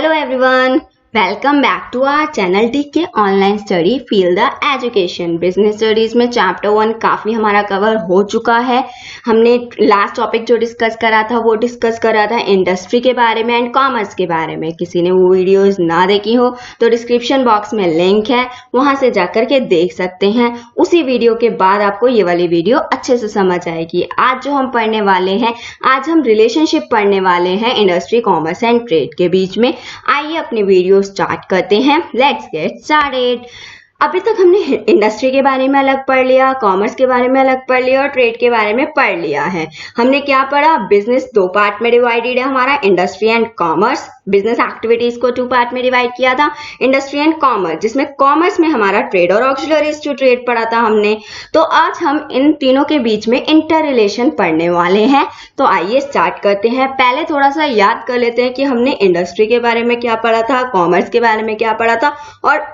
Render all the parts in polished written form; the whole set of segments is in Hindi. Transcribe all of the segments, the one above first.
Hello everyone, welcome back to our channel TK online study feel the education. Business studies में चैप्टर 1 काफी हमारा कवर हो चुका है। हमने लास्ट टॉपिक जो डिस्कस करा था वो डिस्कस करा था इंडस्ट्री के बारे में एंड कॉमर्स के बारे में। किसी ने वो वीडियोस ना देखी हो तो डिस्क्रिप्शन बॉक्स में लिंक है, वहां से जाकर के देख सकते हैं। उसी वीडियो के बाद आपको ये वाली वीडियो अच्छे से समझ आएगी। आज जो हम पढ़ने वाले हैं, आज हम रिलेशनशिप पढ़ने वाले हैं इंडस्ट्री, कॉमर्स एंड ट्रेड के बीच में। आइए अपनी वीडियो स्टार्ट करते हैं। Let's get started. अभी तक हमने इंडस्ट्री के बारे में अलग पढ़ लिया, कॉमर्स के बारे में अलग पढ़ लिया और ट्रेड के बारे में पढ़ लिया है। हमने क्या पढ़ा? बिजनेस 2 पार्ट में डिवाइडेड है हमारा, industry and commerce. Business activities को 2 पार्ट में डिवाइड किया था, इंडस्ट्री एंड कॉमर्स, जिसमें कॉमर्स में हमारा ट्रेड और ऑक्सिलरीज टू ट्रेड पढ़ा था हमने। तो आज हम इन तीनों के बीच में इंटर रिलेशन पढ़ने वाले हैं। तो आइए स्टार्ट करते हैं। पहले थोड़ा सा याद कर लेते हैं कि हमने इंडस्ट्री के बारे में क्या पढ़ा था, कॉमर्स के बारे में क्या पढ़ा था और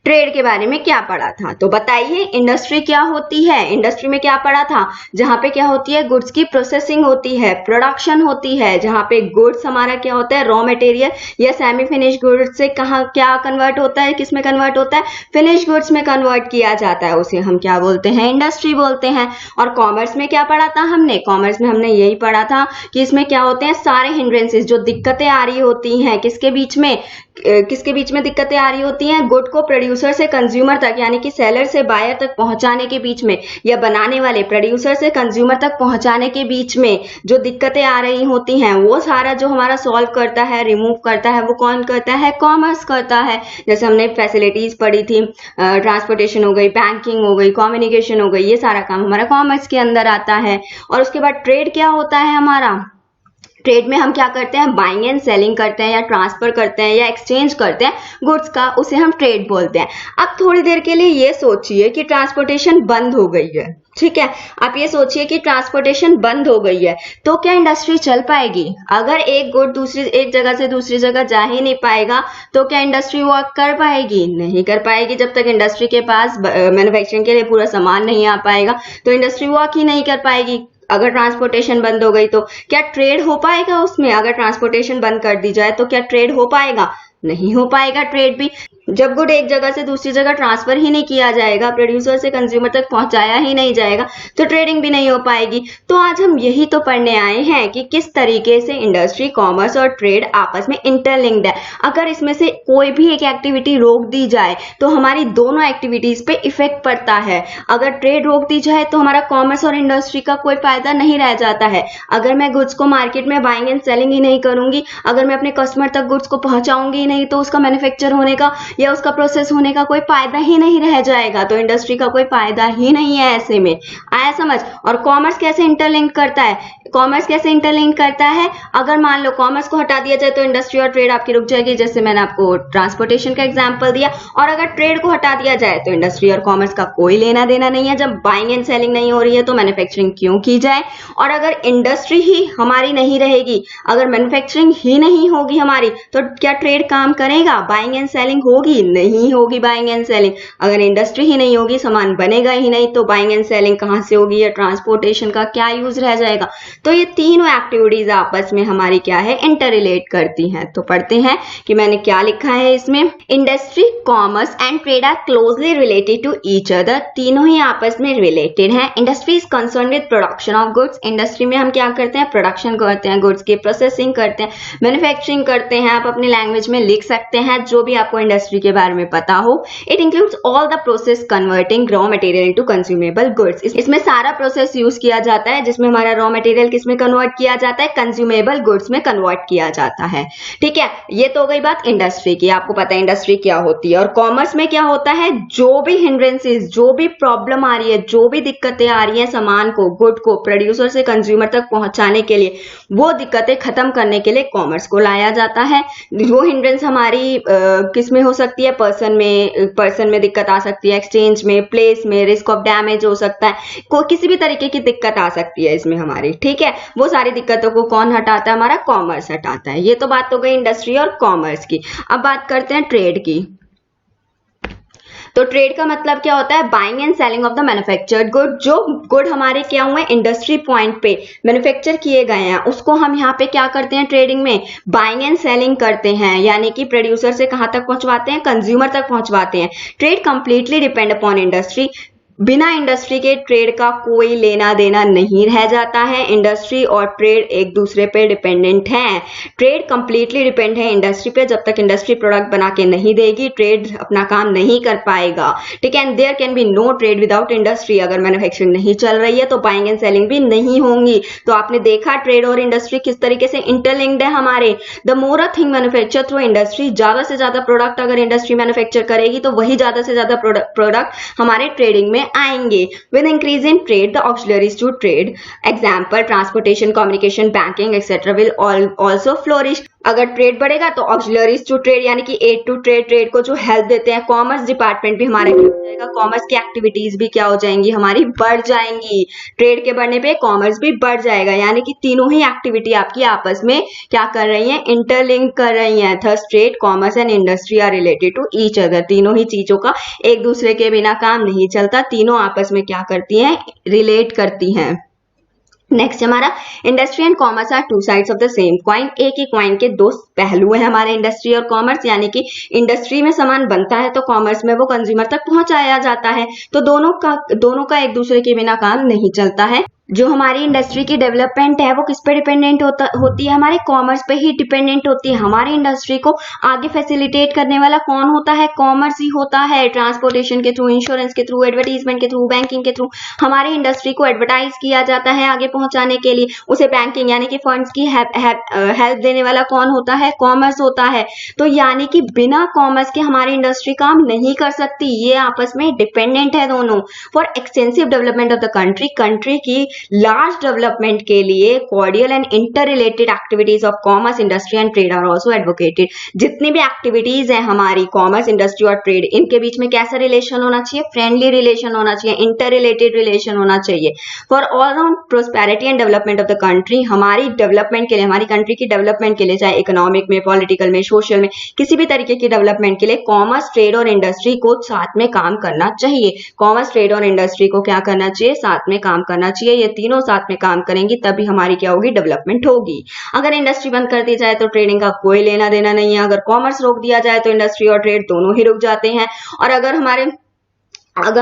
ट्रेड के बारे में क्या पढ़ा था। तो बताइए इंडस्ट्री क्या होती है। इंडस्ट्री में क्या पढ़ा था? जहां पे क्या होती है, गुड्स की प्रोसेसिंग होती है, प्रोडक्शन होती है, जहां पे गुड्स हमारा क्या होता है, रॉ मटेरियल या सेमी फिनिश गुड्स से कहाँ क्या कन्वर्ट होता है, किस में कन्वर्ट होता है, फिनिश गुड्स में कन्वर्ट किया जाता है, उसे हम क्या बोलते हैं, इंडस्ट्री बोलते हैं। और कॉमर्स में क्या पढ़ा था हमने? कॉमर्स में हमने यही पढ़ा था कि इसमें क्या होते हैं, सारे हिंड्रेंसेस, जो दिक्कतें आ रही होती हैं, किसके बीच में दिक्कतें आ रही होती हैं, गुड को प्रोड्यूसर से कंज्यूमर तक, यानी कि सेलर से बायर तक पहुंचाने के बीच में, या बनाने वाले प्रोड्यूसर से कंज्यूमर तक पहुंचाने के बीच में जो दिक्कतें आ रही होती हैं, वो सारा जो हमारा सॉल्व करता है, रिमूव करता है, वो कौन करता है? कॉमर्स करता है। जैसे हमने फैसिलिटीज पढ़ी थी, ट्रांसपोर्टेशन हो गई, बैंकिंग हो गई, कम्युनिकेशन हो गई, ये सारा काम हमारा कॉमर्स के अंदर आता है। और उसके बाद ट्रेड क्या होता है हमारा? ट्रेड में हम क्या करते हैं, बाइंग एंड सेलिंग करते हैं, या ट्रांसफर करते हैं, या एक्सचेंज करते हैं गुड्स का, उसे हम ट्रेड बोलते हैं। अब थोड़ी देर के लिए ये सोचिए कि ट्रांसपोर्टेशन बंद हो गई है, ठीक है। आप ये सोचिए कि ट्रांसपोर्टेशन बंद हो गई है, तो क्या इंडस्ट्री चल पाएगी? अगर एक गुड एक जगह से दूसरी जगह जा ही नहीं पाएगा तो क्या इंडस्ट्री वर्क कर पाएगी? नहीं कर पाएगी। जब तक इंडस्ट्री के पास मैन्युफैक्चरिंग के लिए पूरा सामान नहीं आ पाएगा तो इंडस्ट्री वर्क ही नहीं कर पाएगी। अगर ट्रांसपोर्टेशन बंद हो गई तो क्या ट्रेड हो पाएगा उसमें? अगर ट्रांसपोर्टेशन बंद कर दी जाए तो क्या ट्रेड हो पाएगा? नहीं हो पाएगा ट्रेड भी। जब गुड एक जगह से दूसरी जगह ट्रांसफर ही नहीं किया जाएगा, प्रोड्यूसर से कंज्यूमर तक पहुंचाया ही नहीं जाएगा, तो ट्रेडिंग भी नहीं हो पाएगी। तो आज हम यही तो पढ़ने आए हैं कि किस तरीके से इंडस्ट्री, कॉमर्स और ट्रेड आपस में इंटरलिंक्ड है। अगर इसमें से कोई भी एक एक्टिविटी रोक दी जाए तो हमारी दोनों एक्टिविटीज पे इफेक्ट पड़ता है। अगर ट्रेड रोक दी जाए तो हमारा कॉमर्स और इंडस्ट्री का कोई फायदा नहीं रह जाता है। अगर मैं गुड्स को मार्केट में बाइंग एंड सेलिंग ही नहीं करूंगी, अगर मैं अपने कस्टमर तक गुड्स को पहुंचाऊंगी नहीं, तो उसका मैन्युफैक्चर होने का या उसका प्रोसेस होने का कोई फायदा ही नहीं रह जाएगा। तो इंडस्ट्री का कोई फायदा ही नहीं है ऐसे में। आया समझ? और कॉमर्स कैसे इंटरलिंक करता है? कॉमर्स कैसे इंटरलिंक करता है? अगर मान लो कॉमर्स को हटा दिया जाए तो इंडस्ट्री और ट्रेड आपकी रुक जाएगी, जैसे मैंने आपको ट्रांसपोर्टेशन का एग्जांपल दिया। और अगर ट्रेड को हटा दिया जाए तो इंडस्ट्री और कॉमर्स का कोई लेना देना नहीं है। जब बाइंग एंड सेलिंग नहीं हो रही है तो मैन्युफैक्चरिंग क्यों की जाए? और अगर इंडस्ट्री ही हमारी नहीं रहेगी, अगर मैन्युफैक्चरिंग ही नहीं होगी हमारी, तो क्या ट्रेड काम करेगा? बाइंग एंड सेलिंग होगी? नहीं होगी बाइंग एंड सेलिंग। अगर इंडस्ट्री ही नहीं होगी, सामान बनेगा ही नहीं, तो बाइंग एंड सेलिंग कहां से होगी? या ट्रांसपोर्टेशन का क्या यूज रह जाएगा? तो ये तीनों एक्टिविटीज आपस में हमारी क्या है, इंटर रिलेट करती हैं। तो पढ़ते हैं कि मैंने क्या लिखा है इसमें। Industry, commerce and trade are closely related to each other. तीनों ही आपस में रिलेटेड हैं। Industry is concern with production of goods. Industry में हम क्या करते हैं, प्रोडक्शन करते हैं, गुड्स की प्रोसेसिंग करते हैं, मैन्युफैक्चरिंग करते हैं। आप अपनी लैंग्वेज में लिख सकते हैं जो भी आपको इंडस्ट्री के बारे में पता हो। It includes all the process converting raw material into consumable goods. इसमें सारा प्रोसेस यूज किया जाता है जिसमें हमारा रॉ मटेरियल किसमें कन्वर्ट किया जाता है, कंज्यूमेबल गुड्स में कन्वर्ट किया जाता है। ठीक है, ये तो हो गई बात इंडस्ट्री की। आपको पता है इंडस्ट्री क्या होती है। और कॉमर्स में क्या होता है, जो भी हिंड्रेंसेस, जो भी प्रॉब्लम आ रही है, जो भी दिक्कतें आ रही है सामान को, गुड को प्रोड्यूसर से कंज्यूमर तक पहुंचाने के लिए, वो दिक्कतें खत्म करने के लिए कॉमर्स को लाया जाता है। वो हिंड्रेंस हमारी किस में हो सकती है, पर्सन में दिक्कत आ सकती है, एक्सचेंज में, प्लेस में, रिस्क ऑफ डैमेज हो सकता है, कोई किसी भी तरीके की दिक्कत आ सकती है इसमें हमारी। ठीक है, वो सारी दिक्कतों को कौन हटाता है, हमारा कॉमर्स हटाता है। ये तो बात हो गई इंडस्ट्री और कॉमर्स की। अब बात करते हैं ट्रेड की। तो ट्रेड का मतलब क्या होता है? Buying and selling of the manufactured good. जो गुड हमारे क्या हुए इंडस्ट्री पॉइंट पे मैन्युफैक्चर किए गए हैं उसको हम यहाँ पे क्या करते हैं ट्रेडिंग में? बाइंग एंड सेलिंग करते हैं, यानी कि प्रोड्यूसर से कहाँ तक पहुंचवाते हैं? कंज्यूमर तक पहुंचवाते हैं। Trade completely depend upon industry. बिना इंडस्ट्री के ट्रेड का कोई लेना देना नहीं रह जाता है। इंडस्ट्री और ट्रेड एक दूसरे पे डिपेंडेंट हैं। ट्रेड कंप्लीटली डिपेंड है इंडस्ट्री पे। जब तक इंडस्ट्री प्रोडक्ट बना के नहीं देगी ट्रेड अपना काम नहीं कर पाएगा, ठीक है। And there can be no trade without industry. अगर मैन्युफैक्चरिंग नहीं चल रही है तो बाइंग एंड सेलिंग भी नहीं होंगी। तो आपने देखा ट्रेड और इंडस्ट्री किस तरीके से इंटरलिंक्ड है हमारे। The more a thing manufacture through industry, ज्यादा से ज्यादा प्रोडक्ट अगर इंडस्ट्री मैन्युफैक्चर करेगी तो वही ज्यादा से ज्यादा प्रोडक्ट हमारे ट्रेडिंग में आएंगे। With increase in trade, the auxiliaries to trade, example transportation, communication, banking, etc. will also flourish. अगर ट्रेड बढ़ेगा तो ऑक्सिलरीज टू ट्रेड यानी कि एड टू ट्रेड, ट्रेड को जो हेल्प देते हैं, कॉमर्स डिपार्टमेंट भी हमारा क्या हो जाएगा? कॉमर्स की एक्टिविटीज भी क्या हो जाएंगी? हमारी बढ़ जाएंगी। ट्रेड के बढ़ने पे कॉमर्स भी बढ़ जाएगा, यानी कि तीनों ही एक्टिविटी आपकी आपस में क्या कर रही हैं? इंटरलिंक कर रही हैं। Thus trade, commerce and industry are related to each other. तीनों ही चीजों का एक दूसरे के बिना काम नहीं चलता, तीनों आपस में क्या करती हैं? रिलेट करती हैं। नेक्स्ट हमारा industry and commerce are two sides of the same coin. एक ही क्वाइन के दो पहलू है हमारे इंडस्ट्री और कॉमर्स, यानी कि इंडस्ट्री में सामान बनता है तो कॉमर्स में वो कंज्यूमर तक पहुंचाया जाता है। तो दोनों का एक दूसरे के बिना काम नहीं चलता है। जो हमारी इंडस्ट्री की डेवलपमेंट है वो किस पे डिपेंडेंट होती है? हमारे कॉमर्स पे ही डिपेंडेंट होती है। हमारी इंडस्ट्री को आगे फैसिलिटेट करने वाला कौन होता है? कॉमर्स ही होता है। ट्रांसपोर्टेशन के थ्रू, इंश्योरेंस के थ्रू, एडवर्टीजमेंट के थ्रू, बैंकिंग के थ्रू हमारी इंडस्ट्री को एडवर्टाइज किया जाता है आगे पहुंचाने के लिए। उसे बैंकिंग यानी कि फंड्स की हेल्प देने वाला कौन होता है? कॉमर्स होता है। तो यानी कि बिना कॉमर्स के हमारी इंडस्ट्री काम नहीं कर सकती। ये आपस में डिपेंडेंट है दोनों। For extensive development of the country की लार्ज डेवलपमेंट के लिए cordial and inter related activities of commerce, industry and trade are also advocated. जितनी भी एक्टिविटीज हैं हमारी कॉमर्स, इंडस्ट्री और ट्रेड, इनके बीच में कैसा रिलेशन होना चाहिए? फ्रेंडली रिलेशन होना चाहिए, इंटर रिलेटेड रिलेशन होना चाहिए। For all round prosperity and development of the country, हमारी डेवलपमेंट के लिए, हमारी कंट्री की डेवलपमेंट के लिए, चाहे इकोनॉमिक में, पॉलिटिकल में, सोशल में, किसी भी तरीके की डेवलपमेंट के लिए कॉमर्स, ट्रेड और इंडस्ट्री को साथ में काम करना चाहिए। कॉमर्स, ट्रेड और इंडस्ट्री को क्या करना चाहिए? साथ में काम करना चाहिए। ये तीनों साथ में काम करेंगी तभी हमारी क्या होगी? डेवलपमेंट होगी। अगर इंडस्ट्री बंद कर दी जाए तो ट्रेडिंग का कोई लेना देना नहीं है। अगर कॉमर्स रोक दिया जाए तो इंडस्ट्री और ट्रेड दोनों ही रुक जाते हैं। और अगर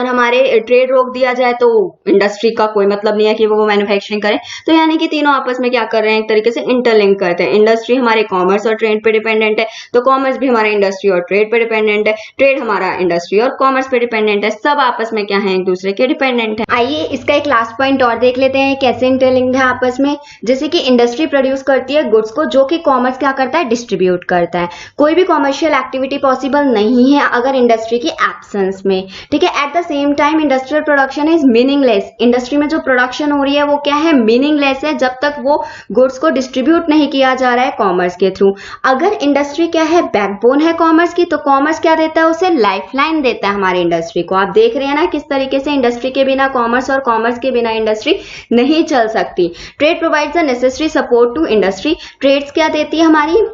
हमारे ट्रेड रोक दिया जाए तो इंडस्ट्री का कोई मतलब नहीं है कि वो मैन्युफैक्चरिंग करे। तो यानी कि तीनों आपस में क्या कर रहे हैं? एक तरीके से इंटरलिंक करते हैं। इंडस्ट्री हमारे कॉमर्स और ट्रेड पे डिपेंडेंट है तो कॉमर्स भी हमारे इंडस्ट्री और ट्रेड पे डिपेंडेंट है। ट्रेड हमारा इंडस्ट्री और कॉमर्स पे डिपेंडेंट है। सब आपस में क्या है? एक दूसरे के डिपेंडेंट है। आइए इसका एक लास्ट पॉइंट और देख लेते हैं कैसे इंटरलिंक्ड है आपस में। जैसे कि इंडस्ट्री प्रोड्यूस करती है गुड्स को, जो कि कॉमर्स क्या करता है? डिस्ट्रीब्यूट करता है। कोई भी कॉमर्शियल एक्टिविटी पॉसिबल नहीं है अगर इंडस्ट्री की एब्सेंस में, ठीक है। At the same time industrial production is meaningless. Industry में जो प्रोडक्शन हो रही है वो क्या है? मीनिंगलेस है जब तक वो गुड्स को डिस्ट्रीब्यूट नहीं किया जा रहा है कॉमर्स के थ्रू। अगर इंडस्ट्री क्या है? बैकबोन है कॉमर्स की, तो कॉमर्स क्या देता है? उसे लाइफलाइन देता है हमारी इंडस्ट्री को। आप देख रहे हैं ना किस तरीके से इंडस्ट्री के बिना कॉमर्स और कॉमर्स के बिना इंडस्ट्री नहीं चल सकती। Trade provides the necessary support to industry. Trades क्या देती है? हमारी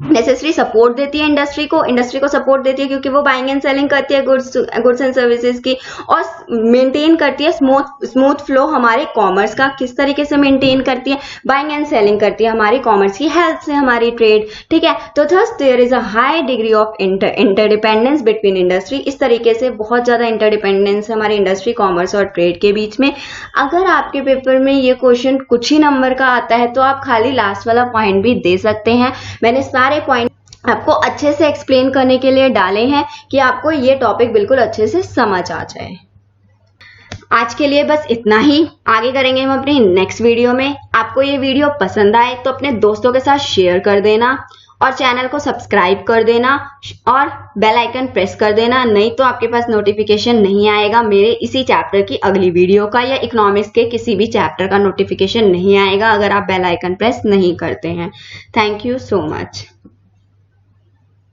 नेसेसरी सपोर्ट देती है इंडस्ट्री को सपोर्ट देती है क्योंकि वो बाइंग एंड सेलिंग करती है गुड्स एंड सर्विसेज की, और मेंटेन करती है स्मूथ फ्लो हमारे कॉमर्स का। किस तरीके से मेंटेन करती है? बाइंग एंड सेलिंग करती है हमारी कॉमर्स की हेल्प से हमारी ट्रेड, ठीक है। तो thus there is a high degree of interdependence between industry. इस तरीके से बहुत ज्यादा इंटरडिपेंडेंस है हमारी इंडस्ट्री, कॉमर्स और ट्रेड के बीच में। अगर आपके पेपर में ये क्वेश्चन कुछ ही नंबर का आता है तो आप खाली लास्ट वाला पॉइंट भी दे सकते हैं। मैंने सारे पॉइंट आपको अच्छे से एक्सप्लेन करने के लिए डाले हैं कि आपको ये टॉपिक बिल्कुल अच्छे से समझ आ जाए। आज के लिए बस इतना ही। आगे करेंगे हम अपनी नेक्स्ट वीडियो में। आपको ये वीडियो पसंद आए तो अपने दोस्तों के साथ शेयर कर देना और चैनल को सब्सक्राइब कर देना और बेल आइकन प्रेस कर देना, नहीं तो आपके पास नोटिफिकेशन नहीं आएगा मेरे इसी चैप्टर की अगली वीडियो का या इकोनॉमिक्स के किसी भी चैप्टर का नोटिफिकेशन नहीं आएगा अगर आप बेल आइकन प्रेस नहीं करते हैं। Thank you so much.